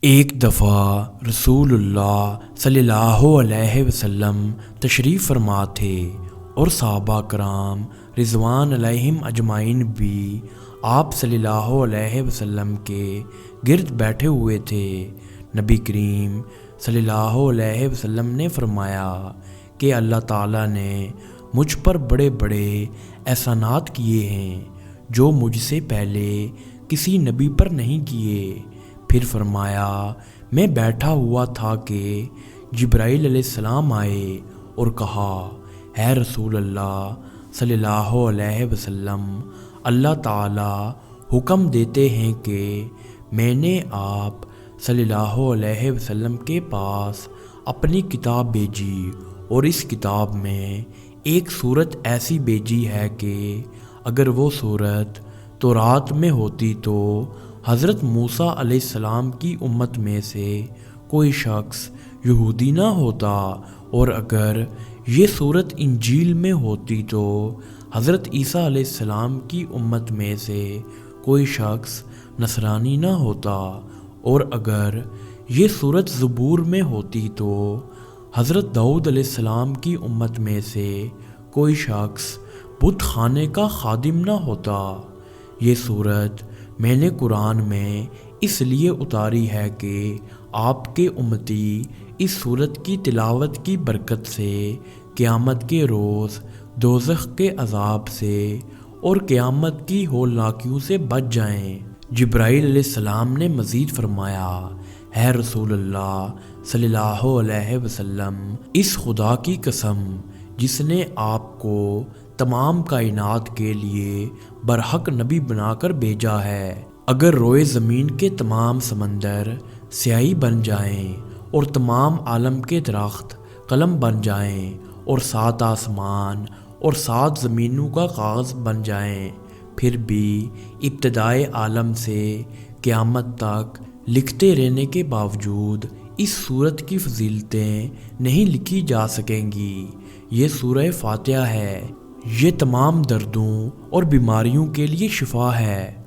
ایک دفعہ رسول اللہ صلی اللہ علیہ وسلم تشریف فرما تھے اور صحابہ کرام رضوان علیہم اجمعین بھی آپ صلی اللہ علیہ وسلم کے گرد بیٹھے ہوئے تھے۔ نبی کریم صلی اللہ علیہ وسلم نے فرمایا کہ اللہ تعالیٰ نے مجھ پر بڑے بڑے احسانات کیے ہیں جو مجھ سے پہلے کسی نبی پر نہیں کیے۔ پھر فرمایا میں بیٹھا ہوا تھا کہ جبرائیل علیہ السلام آئے اور کہا اے رسول اللہ صلی اللہ علیہ وسلم، اللہ تعالیٰ حکم دیتے ہیں کہ میں نے آپ صلی اللہ علیہ وسلم کے پاس اپنی کتاب بھیجی اور اس کتاب میں ایک صورت ایسی بھیجی ہے کہ اگر وہ صورت تورات میں ہوتی تو حضرت موسیٰ علیہ السلام کی امت میں سے کوئی شخص یہودی نہ ہوتا، اور اگر یہ صورت انجیل میں ہوتی تو حضرت عیسیٰ علیہ السلام کی امت میں سے کوئی شخص نصرانی نہ ہوتا، اور اگر یہ صورت زبور میں ہوتی تو حضرت داؤد علیہ السلام کی امت میں سے کوئی شخص بت خانے کا خادم نہ ہوتا۔ یہ صورت میں نے قرآن میں اس لیے اتاری ہے کہ آپ کے امتی اس صورت کی تلاوت کی برکت سے قیامت کے روز دوزخ کے عذاب سے اور قیامت کی ہولناکیوں سے بچ جائیں۔ جبرائیل علیہ السلام نے مزید فرمایا اے رسول اللہ صلی اللہ علیہ وسلم، اس خدا کی قسم جس نے آپ کو تمام کائنات کے لیے برحق نبی بنا کر بھیجا ہے، اگر روئے زمین کے تمام سمندر سیاہی بن جائیں اور تمام عالم کے درخت قلم بن جائیں اور 7 آسمان اور 7 زمینوں کا کاغذ بن جائیں، پھر بھی ابتدائے عالم سے قیامت تک لکھتے رہنے کے باوجود اس سورت کی فضیلتیں نہیں لکھی جا سکیں گی۔ یہ سورہ فاتحہ ہے، یہ تمام دردوں اور بیماریوں کے لیے شفا ہے۔